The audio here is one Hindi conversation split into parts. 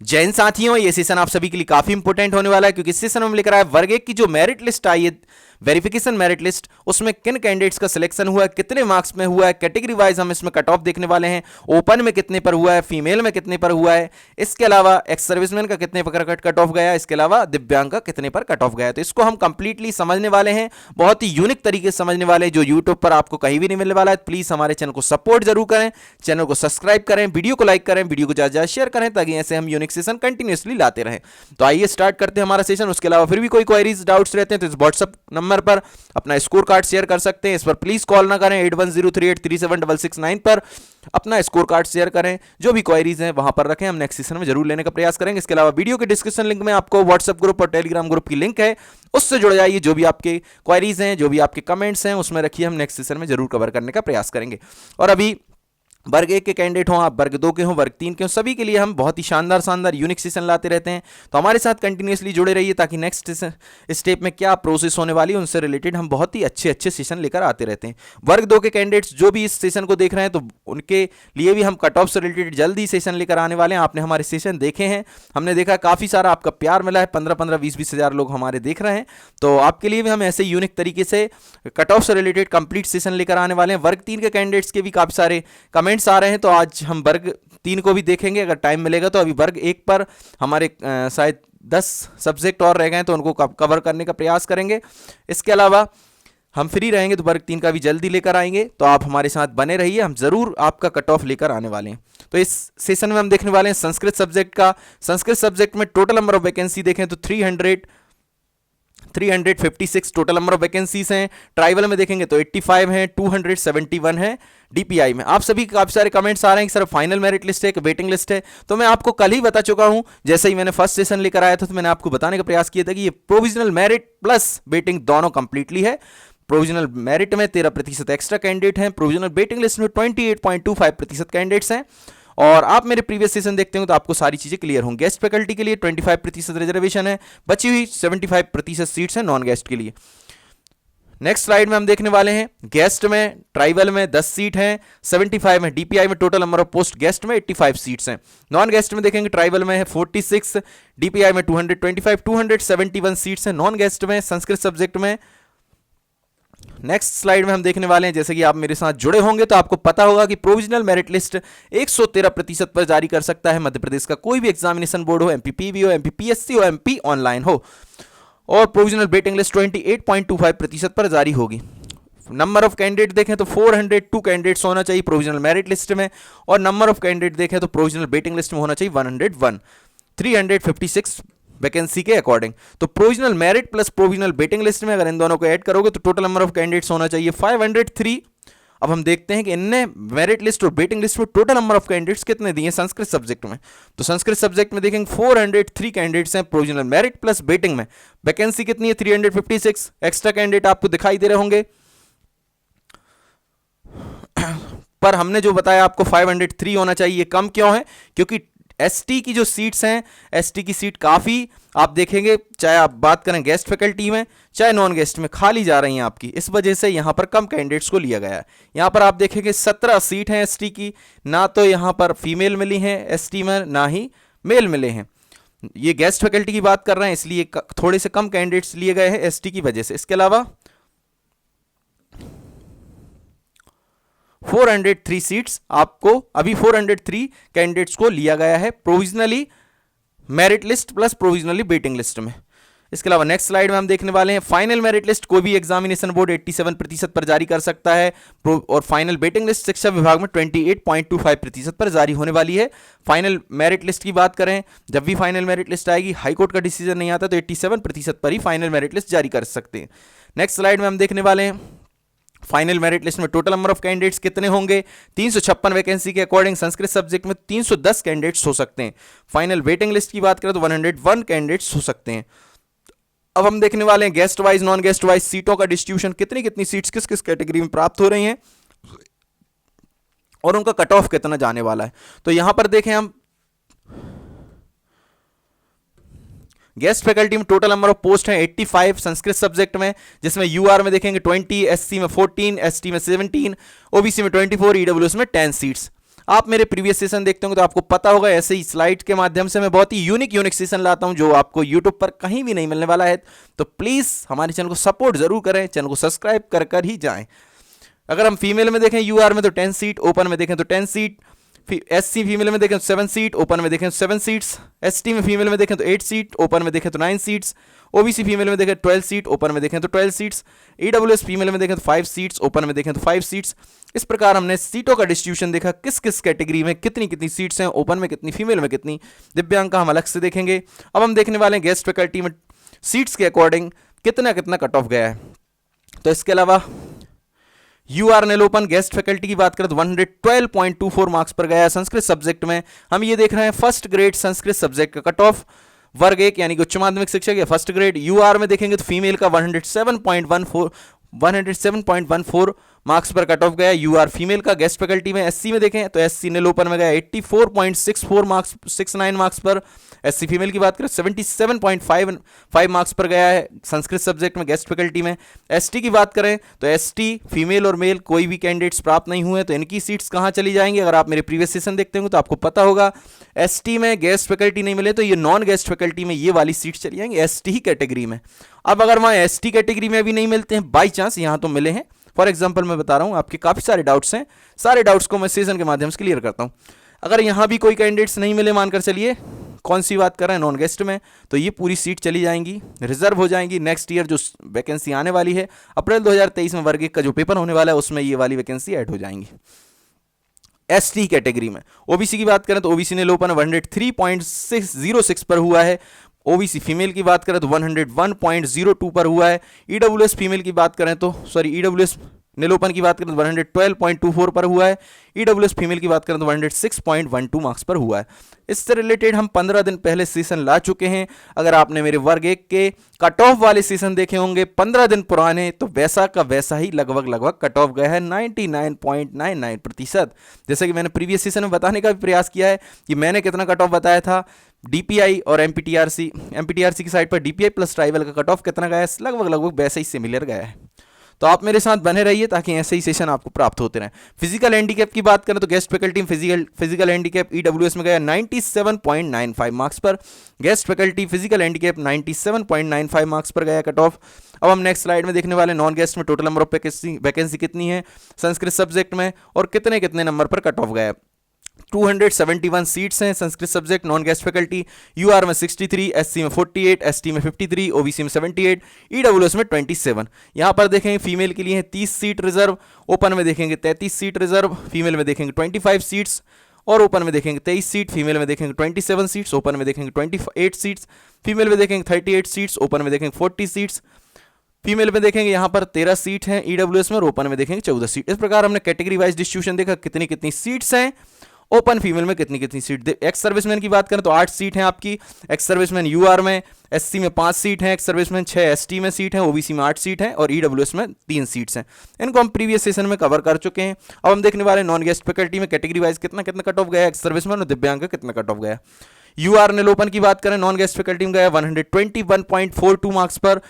जैन साथियों, ये सेशन आप सभी के लिए काफी इंपॉर्टेंट होने वाला है, क्योंकि इस सेशन में लेकर आया वर्ग 1 की जो मेरिट लिस्ट आई है, वेरिफिकेशन मेरिट लिस्ट, उसमें किन कैंडिडेट्स का सिलेक्शन हुआ है, कितने मार्क्स में हुआ है, कैटेगरी वाइज हम इसमें कट ऑफ देखने वाले हैं। ओपन में कितने पर हुआ है, फीमेल में कितने पर हुआ है, इसके अलावा एक्स सर्विसमैन का कितने पर कट ऑफ गया, इसके अलावा दिव्यांग का कितने पर कट ऑफ गया। तो इसको हम कंप्लीटली समझने वाले हैं, बहुत ही यूनिक तरीके से समझने वाले हैं, जो यूट्यूब पर आपको कहीं भी नहीं मिलने वाला है। प्लीज हमारे चैनल को सपोर्ट जरूर करें, चैनल को सब्सक्राइब करें, वीडियो को लाइक करें, वीडियो को ज्यादा ज्यादा शेयर करें, ताकि ऐसे हम यूनिक सेशन कंटिन्यूसली लाते रहें। तो आइए स्टार्ट करते हैं हमारा सेशन। उसके अलावा फिर भी कोई क्वेरीज डाउट्स रहते हैं तो इस व्हाट्सएप नंबर पर अपना स्कोर कार्ड शेयर कर सकते हैं। इस पर प्लीज कॉल ना करें, 8103837669 पर अपना स्कोर कार्ड शेयर करें। जो भी क्वेरीज हैं वहां पर रखें, हम नेक्स्ट सेशन में जरूर लेने का प्रयास करेंगे। इसके अलावा वीडियो के डिस्क्रिप्शन लिंक में आपको व्हाट्सएप ग्रुप और टेलीग्राम ग्रुप की लिंक है, उससे जुड़ जाइए। जो भी आपके क्वेरीज हैं, जो भी आपके कमेंट्स हैं, उसमें रखिए, हम नेक्स्ट सेशन में जरूर कवर करने का प्रयास करेंगे। और अभी वर्ग 1 के कैंडिडेट हों, आप वर्ग 2 के हों, वर्ग 3 के हों, सभी के लिए हम बहुत ही शानदार शानदार यूनिक सेशन लाते रहते हैं। तो हमारे साथ कंटिन्यूसली जुड़े रहिए, ताकि नेक्स्ट स्टेप में क्या प्रोसेस होने वाली है उनसे रिलेटेड हम बहुत ही अच्छे अच्छे सेशन लेकर आते रहते हैं। वर्ग 2 के कैंडिडेट्स जो भी इस सेशन को देख रहे हैं, तो उनके लिए भी हम कट ऑफ से रिलेटेड जल्द ही सेशन लेकर आने वाले हैं। आपने हमारे सेशन देखे हैं, हमने देखा काफ़ी सारा आपका प्यार मिला है, 15-15, 20-20 हज़ार लोग हमारे देख रहे हैं। तो आपके लिए भी हम ऐसे यूनिक तरीके से कट ऑफ से रिलेटेड कंप्लीट सेशन लेकर आने वाले हैं। वर्ग 3 के कैंडिडेट्स के भी काफ़ी सारे कमेंट्स आ रहे हैं, तो आज हम वर्ग 3 को भी देखेंगे अगर टाइम मिलेगा तो। अभी वर्ग 1 पर हमारे शायद 10 सब्जेक्ट और रह गए हैं, तो उनको कवर करने का प्रयास करेंगे। इसके अलावा हम फ्री रहेंगे तो वर्ग 3 का भी जल्दी लेकर आएंगे, तो आप हमारे साथ बने रहिए, हम जरूर आपका कट ऑफ लेकर आने वाले हैं। तो इस सेशन में हम देखने वाले हैं संस्कृत सब्जेक्ट का। संस्कृत सब्जेक्ट में टोटल नंबर ऑफ वैकेंसी देखें तो 356 टोटल नंबर ऑफ वैकेंसीज हैं। ट्राइबल में देखेंगे तो 85 हैं, 271 है डीपीआई में। आप सभी काफी सारे कमेंट्स आ रहे हैं कि सर फाइनल मेरिट लिस्ट है कि वेटिंग लिस्ट है, तो मैं आपको कल ही बता चुका हूं। जैसे ही मैंने फर्स्ट सेशन लेकर आया था, तो मैंने आपको बताने का प्रयास किया था कि ये प्रोविजनल मेरिट प्लस वेटिंग दोनों कंप्लीटली है। प्रोविजनल मेरिट में 13% एक्स्ट्रा कैंडिडेट हैं, प्रोविजनल वेटिंग लिस्ट में 28.25% कैंडिडेट्स हैं। और आप मेरे प्रीवियस सेशन देखते हो तो आपको सारी चीजें क्लियर होंगी। गेस्ट फैकल्टी के लिए 25% रिजर्वेशन है, बची हुई 75% सीट्स हैं नॉन गेस्ट के लिए। नेक्स्ट स्लाइड में हम देखने वाले हैं गेस्ट में, ट्राइबल में 10 सीट हैं, 75 में, डीपीआई में total number of post guest में 85 सीट्स हैं। नॉन गेस्ट में देखेंगे ट्राइबल में है 46, डीपीआई में 225, 271 सीट्स हैं नॉन गेस्ट में संस्कृत सब्जेक्ट में। नेक्स्ट स्लाइड में हम देखने वाले हैं, जैसे कि आप मेरे साथ जुड़े होंगे तो आपको पता होगा कि प्रोविजनल मेरिट लिस्ट 113% पर जारी कर सकता है मध्य प्रदेश का कोई भी एग्जामिनेशन बोर्ड हो, एमपीपीबी हो, एमपीपीएससी हो, एमपी ऑनलाइन हो। और प्रोविजनल वेटिंग लिस्ट 28.25% पर जारी होगी। नंबर ऑफ कैंडिडेट देखें तो 402 कैंडिडेट्स होना चाहिए प्रोविजनल मेरिट लिस्ट में, और नंबर ऑफ कैंडिडेट देखें तो प्रोविजनल वेटिंग लिस्ट में होना चाहिए 101, 356 वैकेंसी के अकॉर्डिंग। तो provisional merit plus provisional waiting list में अगर इन दोनों को ऐड करोगे तो टोटल नंबर ऑफ कैंडिडेट्स होना चाहिए 503। अब हम देखते हैं कि इनने मेरिट लिस्ट और वेटिंग लिस्ट में टोटल नंबर ऑफ कैंडिडेट्स कितने दिए संस्कृत सब्जेक्ट में। तो संस्कृत सब्जेक्ट में देखेंगे 403 कैंडिडेट्स हैं प्रोविजनल मेरिट प्लस वेटिंग में। वैकेंसी कितनी है 356, एक्स्ट्रा कैंडिडेट आपको दिखाई दे रहे होंगे, पर हमने जो बताया आपको 503 होना चाहिए। कम क्यों है? क्योंकि एसटी की जो सीट्स हैं, एसटी की सीट काफ़ी आप देखेंगे, चाहे आप बात करें गेस्ट फैकल्टी में चाहे नॉन गेस्ट में, खाली जा रही हैं आपकी। इस वजह से यहाँ पर कम कैंडिडेट्स को लिया गया है। यहाँ पर आप देखेंगे 17 सीट हैं एसटी की, ना तो यहाँ पर फीमेल मिली हैं एसटी में, ना ही मेल मिले हैं। ये गेस्ट फैकल्टी की बात कर रहे हैं, इसलिए थोड़े से कम कैंडिडेट्स लिए गए हैं एसटी की वजह से। इसके अलावा 403 सीट्स आपको अभी 403 कैंडिडेट्स को लिया गया है provisionally merit list plus provisionally waiting list में। इसके अलावा नेक्स्ट स्लाइड में हम देखने वाले हैं फाइनल मेरिट लिस्ट कोई भी एग्जामिनेशन बोर्ड 87% पर जारी कर सकता है, और फाइनल वेटिंग लिस्ट शिक्षा विभाग में 28.25% पर जारी होने वाली है। फाइनल मेरिट लिस्ट की बात करें, जब भी फाइनल मेरिट लिस्ट आएगी, हाईकोर्ट का डिसीजन नहीं आता तो 87% पर ही फाइनल मेरिट लिस्ट जारी कर सकते हैं। नेक्स्ट स्लाइड में हम देखने वाले हैं फाइनल मेरिट लिस्ट में टोटल नंबर ऑफ कैंडिडेट्स कितने होंगे। 356 वैकेंसी के अकॉर्डिंग संस्कृत सब्जेक्ट में 310 कैंडिडेट्स हो सकते हैं। फाइनल वेटिंग लिस्ट की बात करें तो 101 कैंडिडेट्स हो सकते हैं। अब हम देखने वाले हैं guest wise non guest wise सीटों का डिस्ट्रीब्यूशन, कितनी कितनी सीट्स किस किस कैटेगरी में प्राप्त हो रही हैं और उनका कट ऑफ कितना जाने वाला है। तो यहां पर देखें हम गेस्ट फैकल्टी में टोटल नंबर ऑफ पोस्ट हैं 85 संस्कृत सब्जेक्ट में, जिसमें यूआर में देखेंगे 20, एससी में 14, एसटी में 17, ओबीसी में 24, ईडब्ल्यूएस में 10 सीट्स। आप मेरे प्रीवियस सेशन देखते होंगे तो आपको पता होगा, ऐसे ही स्लाइड के माध्यम से मैं बहुत ही यूनिक सेशन लाता हूं जो आपको यूट्यूब पर कहीं भी नहीं मिलने वाला है। तो प्लीज़ हमारे चैनल को सपोर्ट जरूर करें, चैनल को सब्सक्राइब कर कर ही जाएं। अगर हम फीमेल में देखें यूआर में तो 10 सीट, ओपन में देखें तो 10 सीट, एससी फीमेल में देखें तो 7 सीट, ओपन में देखें तो 7 सीट्स, एसटी में फीमेल में देखें तो 8 सीट, ओपन में देखें तो 9 सीट्स, ओबीसी फीमेल में देखें 12 सीट, ओपन में देखें तो 12 सीट्स, ईडब्ल्यूएस फीमेल में देखें तो 5 सीट्स, ओपन में देखें तो 5 सीट्स। इस प्रकार हमने सीटों का डिस्ट्रीब्यूशन देखा, किस किस कैटेगरी में कितनी कितनी सीट्स हैं, ओपन में कितनी, फीमेल में कितनी, दिव्यांग का हम अलग से देखेंगे। अब हम देखने वाले हैं गेस्ट फैकल्टी में सीट्स के अकॉर्डिंग कितना कितना कट ऑफ गया है। तो इसके अलावा यूआर नेलोपन गेस्ट फैकल्टी की बात करें तो 112.24 मार्क्स पर गया है। संस्कृत सब्जेक्ट में हम ये देख रहे हैं फर्स्ट ग्रेड संस्कृत सब्जेक्ट का कट ऑफ, वर्ग 1 यानी कि उच्च माध्यमिक शिक्षक या फर्स्ट ग्रेड। यूआर में देखेंगे तो फीमेल का 107.14 मार्क्स पर कट ऑफ गया यूआर फीमेल का। गेस्ट फैकल्टी में एससी में देखें तो एससी नेलोपन में गया 84.64 मार्क्स 69 मार्क्स पर। एससी फीमेल की बात करें 77.55 मार्क्स पर गया है संस्कृत सब्जेक्ट में गेस्ट फैकल्टी में। एसटी की बात करें तो एसटी फीमेल और मेल कोई भी कैंडिडेट्स प्राप्त नहीं हुए, तो इनकी सीट्स कहाँ चली जाएंगी। अगर आप मेरे प्रीवियस सेशन देखते होंगे तो आपको पता होगा, एसटी में गेस्ट फैकल्टी नहीं मिले तो ये नॉन गेस्ट फैकल्टी में ये वाली सीट चली जाएंगी एसटी ही कैटेगरी में। अब अगर वहाँ एसटी कैटेगरी में भी नहीं मिलते हैं, बाई चांस यहाँ तो मिले हैं, फॉर एग्जाम्पल मैं बता रहा हूँ, आपके काफ़ी सारे डाउट्स हैं, सारे डाउट्स को मैं सेशन के माध्यम से क्लियर करता हूँ। अगर यहाँ भी कोई कैंडिडेट्स नहीं मिले, मानकर चलिए कौन सी बात कर रहे हैं, नॉन गेस्ट में, तो ये पूरी सीट चली जाएंगी, रिजर्व हो जाएंगी। नेक्स्ट ईयर जो वैकेंसी आने वाली है अप्रैल 2023 में वर्ग 1 का जो पेपर होने वाला है उसमें ये वाली वैकेंसी ऐड हो जाएंगी। एसटी कैटेगरी में ओबीसी की बात करें तो ओबीसी ने लोपन 103.606 पर हुआ है। ओबीसी फीमेल की बात करें तो 101.02 पर हुआ है। ईडब्ल्यूएस फीमेल की बात करें तो ईडब्ल्यूएस नेलोपन की बात करें तो 112.24 पर हुआ है। ईडब्ल्यूएस फीमेल की बात करें तो 106.12 मार्क्स पर हुआ है। इससे रिलेटेड हम 15 दिन पहले सेशन ला चुके हैं। अगर आपने मेरे वर्ग 1 के कट ऑफ वाले सेशन देखे होंगे 15 दिन पुराने, तो वैसा का वैसा ही लगभग कट ऑफ गया है 99.99%। जैसे कि मैंने प्रीवियस सेशन में बताने का भी प्रयास किया है कि मैंने कितना कट ऑफ बताया था, डीपीआई और एमपीटीआरसी की साइड पर डीपीआई प्लस ट्राइबल का कट ऑफ कितना गया है, लगभग वैसा ही सिमिलर गया है। तो आप मेरे साथ बने रहिए ताकि ऐसे ही सेशन आपको प्राप्त होते रहें। फिजिकल हैंडीकैप की बात करें तो गेस्ट फैकल्टी में फिजिकल हैंडीकैप ईडब्ल्यूएस में गया 97.95 मार्क्स पर। Guest faculty physical handicap 97.95 marks पर गया कट ऑफ। अब हम नेक्स्ट स्लाइड में देखने वाले नॉन गेस्ट में टोटल नंबर ऑफ वैकेंसी कितनी है संस्कृत सब्जेक्ट में और कितने कितने नंबर पर कट ऑफ गया। 271 सीट्स हैं Sanskrit subject non guest faculty. UR में 63, एससी में 48, एसटी में 53, ओबीसी में 78, ईडब्ल्यूएस में 27। यहां पर देखेंगे फीमेल के लिए है 30 सीट रिजर्व, ओपन में देखेंगे 33 सीट रिजर्व, फीमेल में देखेंगे 25 सीट्स और ओपन में देखेंगे 23 सीट, फीमेल में देखेंगे 27 सीट्स, ओपन में देखेंगे 28 सीट्स, फीमेल में देखेंगे 38 सीट्स, ओपन में देखेंगे 40 सीट्स, फीमेल में देखेंगे यहाँ पर 13 सीट हैं ईडब्ल्यूएस में और ओपन में देखेंगे 14 सीट। इस प्रकार हमने कैटेगरी वाइज डिस्ट्रीब्यूशन देखा, कितनी कितनी सीट्स हैं, ओपन फीमेल में कितनी कितनी सीट। एक्स सर्विसमैन की बात करें तो 8 सीट हैं आपकी एक्स सर्विसमैन यूआर में, एससी में 5 सीट हैं, एक्स सर्विसमैन 6, एसटी में सीट है, ओबीसी में 8 सीट हैं और ईडब्ल्यूएस में 3 सीट्स हैं। इनको हम प्रीवियस सेशन में कवर कर चुके हैं। अब हम देखने वाले नॉन गेस्ट फैकल्टी में कैटेगरी वाइज कितना कितना कट ऑफ गया, एक्स सर्विसमैन और दिव्यांग का कितना कट ऑफ गया। यूआर नेलोपन की बात करें नॉन गेस्ट फैकल्टी में गया 121.42 मार्क्स पर।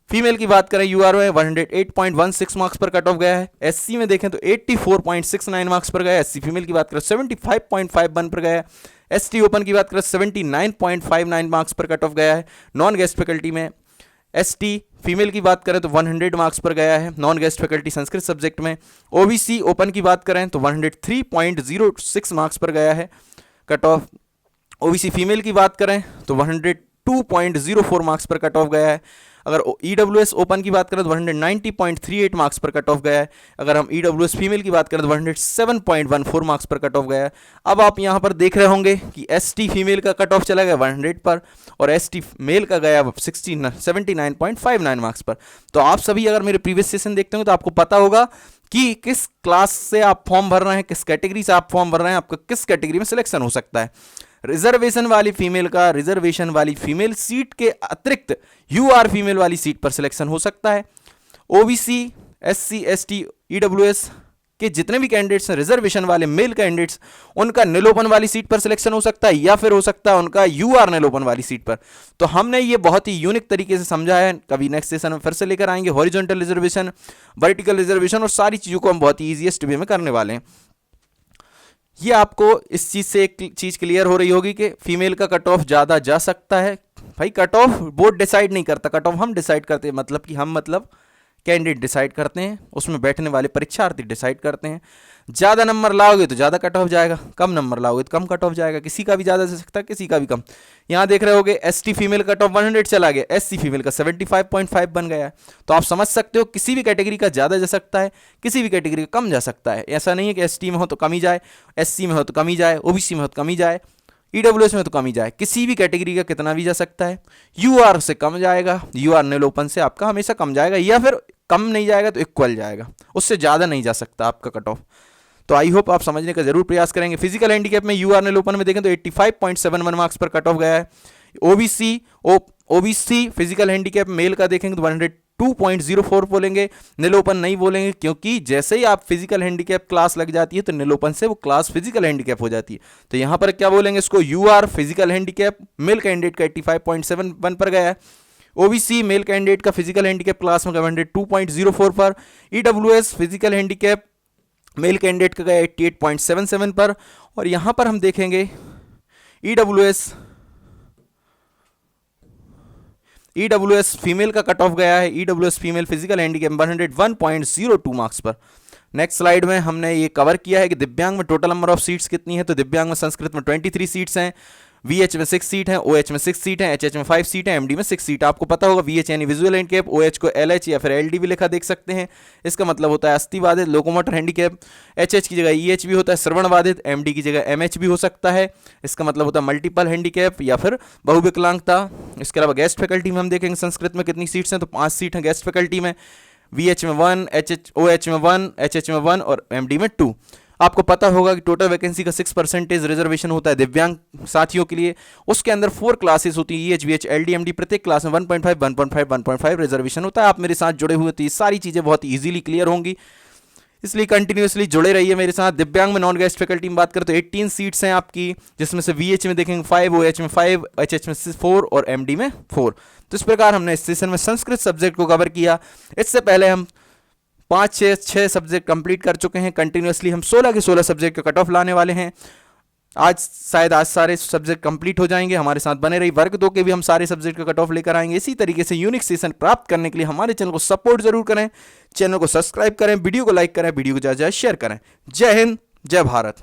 फीमेल की बात करें यूआर में 108.16 मार्क्स पर कट ऑफ गया है। एससी में देखें तो 84.69 मार्क्स पर गया है। एससी फीमेल की बात करें 75.51 पर गया है। एसटी ओपन की बात करें 79.59 मार्क्स पर कट ऑफ गया है। नॉन गेस्ट फैकल्टी में एसटी फीमेल की बात करें तो 100 मार्क्स पर गया है non guest faculty Sanskrit subject में। ओबीसी ओपन की बात करें तो 103.06 मार्क्स पर गया है कट ऑफ। ओबीसी फीमेल की बात करें तो 102.04 मार्क्स पर कट ऑफ गया है। अगर ईडब्ल्यूएस ओपन की बात करें तो 190.38 मार्क्स पर कट ऑफ गया है। अगर हम ईडब्ल्यूएस फीमेल की बात करें तो 107.14 मार्क्स पर कट ऑफ गया है। अब आप यहां पर देख रहे होंगे कि एसटी फीमेल का कट ऑफ चला गया 100 पर और एसटी मेल का गया 79.59 मार्क्स पर। तो आप सभी अगर मेरे प्रीवियस सेशन देखते हो तो आपको पता होगा कि किस क्लास से आप फॉर्म भर रहे हैं, किस कैटेगरी से आप फॉर्म भर रहे हैं, आपका किस कैटेगरी में सिलेक्शन हो सकता है। रिजर्वेशन वाली फीमेल सीट के अतिरिक्त यूआर फीमेल वाली सीट पर सिलेक्शन हो सकता है। ओबीसी, एससी, एसटी, ईडब्ल्यूएस के जितने भी कैंडिडेट्स हैं रिजर्वेशन वाले मेल कैंडिडेट्स, उनका निलोपन वाली सीट पर सिलेक्शन हो सकता है या फिर हो सकता है उनका यूआर निलोपन वाली सीट पर। तो हमने ये बहुत ही यूनिक तरीके से समझा है। कभी नेक्स्ट सेशन में फिर से लेकर आएंगे हॉरिजॉन्टल रिजर्वेशन, वर्टिकल रिजर्वेशन और सारी चीज़ों को हम बहुत ही ईजीएस्ट वे में करने वाले हैं। ये आपको इस चीज़ से एक चीज़ क्लियर हो रही होगी कि फीमेल का कट ऑफ ज़्यादा जा सकता है। भाई कट ऑफ बोर्ड डिसाइड नहीं करता, कट ऑफ हम डिसाइड करते हैं, मतलब कि हम मतलब कैंडिडेट डिसाइड करते हैं, उसमें बैठने वाले परीक्षार्थी डिसाइड करते हैं। ज़्यादा नंबर लाओगे तो ज़्यादा कट ऑफ जाएगा, कम नंबर लाओगे तो कम कट ऑफ जाएगा, किसी का भी ज़्यादा जा सकता है, किसी का भी कम। यहाँ देख रहे होगे एसटी फीमेल कट ऑफ 100 चला गया, एससी फीमेल का 75.5 बन गया है। तो आप समझ सकते हो किसी भी कैटेगरी का ज़्यादा जा सकता है, किसी भी कैटेगरी का कम जा सकता है। ऐसा नहीं है कि एसटी में हो तो कम ही जाए, एससी में हो तो कम ही जाए, ओबीसी में हो तो कम ही जाए, ईडब्ल्यूएस में तो कम ही जाए, किसी भी कैटेगरी का कितना भी जा सकता है। यूआर से कम जाएगा, यूआर नील ओपन से आपका हमेशा कम जाएगा, या फिर कम नहीं जाएगा तो इक्वल जाएगा, उससे ज़्यादा नहीं जा सकता आपका कट ऑफ। तो आई होप आप समझने का जरूर प्रयास करेंगे। फिजिकल हैंडीकैप में यूआर नील ओपन में देखें तो 85.71 मार्क्स पर कट ऑफ गया है। ओबीसी फिजिकल हैंडीकैप मेल का देखेंगे तो 102.04 बोलेंगे, नील ओपन नहीं बोलेंगे, क्योंकि जैसे ही आप फिजिकल हैंडीकैप क्लास लग जाती है तो नील ओपन से वो क्लास फिजिकल हैंडीकैप हो जाती है। तो यहाँ पर क्या बोलेंगे इसको, UR physical handicap male candidate का 85.71 पर गया है। ओबीसी मेल कैंडिडेट का फिजिकल हैंडीकैप क्लास में 102.04 पर। EWS physical handicap male candidate का गया 88.77 पर। और यहां पर हम देखेंगे ईडब्ल्यूएस फीमेल का कट ऑफ गया है, EWS female physical handicap 101.02 marks पर। नेक्स्ट स्लाइड में हमने ये कवर किया है कि दिव्यांग में टोटल नंबर ऑफ सीट्स कितनी है। तो दिव्यांग में संस्कृत में 23 सीट्स हैं, वीएच में 6 सीट है, ओएच में 6 सीट है, एचएच में 5 सीट है, एमडी में 6 सीट। आपको पता होगा वीएच यानी विजुअल हैंडीकैप, ओएच को एलएच या फिर एलडी भी लिखा देख सकते हैं, इसका मतलब होता है अस्थिबाधित लोकोमोटर हैंडीकैप। एचएच की जगह ईएच भी होता है श्रवण बाधित, एमडी की जगह एमएच भी हो सकता है, इसका मतलब होता है मल्टीपल हैंडीकैप या फिर बहुविकलांगता। इसके अलावा गेस्ट फैकल्टी में हम देखेंगे संस्कृत में कितनी सीट्स हैं, तो 5 सीट हैं गेस्ट फैकल्टी में, वीएच में 1, ओएच में 1, एचएच में 1 और एमडी में 2। आपको पता होगा कि टोटल वैकेंसी का 6% रिजर्वेशन होता है दिव्यांग साथियों के लिए। उसके अंदर 4 क्लासेस होती है, ईएच वीएच एलडी एमडी, प्रत्येक क्लास में 1.5 1.5 1.5 रिजर्वेशन होता है। आप मेरे साथ जुड़े हुए तो ये सारी चीज़ें बहुत ईजिली क्लियर होंगी, इसलिए कंटिन्यूसली जुड़े रहिए मेरे साथ। दिव्यांग में नॉन गेस्ट फैकल्टी में बात करें तो 18 सीट्स हैं आपकी, जिसमें से वीएच में देखेंगे 5, ओएच में 5, एचएच में 4 और एमडी में 4। तो इस प्रकार हमने इस सेशन में संस्कृत सब्जेक्ट को कवर किया। इससे पहले हम 5-6 सब्जेक्ट कंप्लीट कर चुके हैं। कंटिन्यूसली हम 16 के 16 सब्जेक्ट का कट ऑफ लाने वाले हैं। आज सारे सब्जेक्ट कंप्लीट हो जाएंगे, हमारे साथ बने रही। वर्ग 2 के भी हम सारे सब्जेक्ट का कट ऑफ लेकर आएंगे। इसी तरीके से यूनिक सेशन प्राप्त करने के लिए हमारे चैनल को सपोर्ट जरूर करें, चैनल को सब्सक्राइब करें, वीडियो को लाइक करें, वीडियो को ज़्यादा शेयर करें। जय हिंद, जय भारत।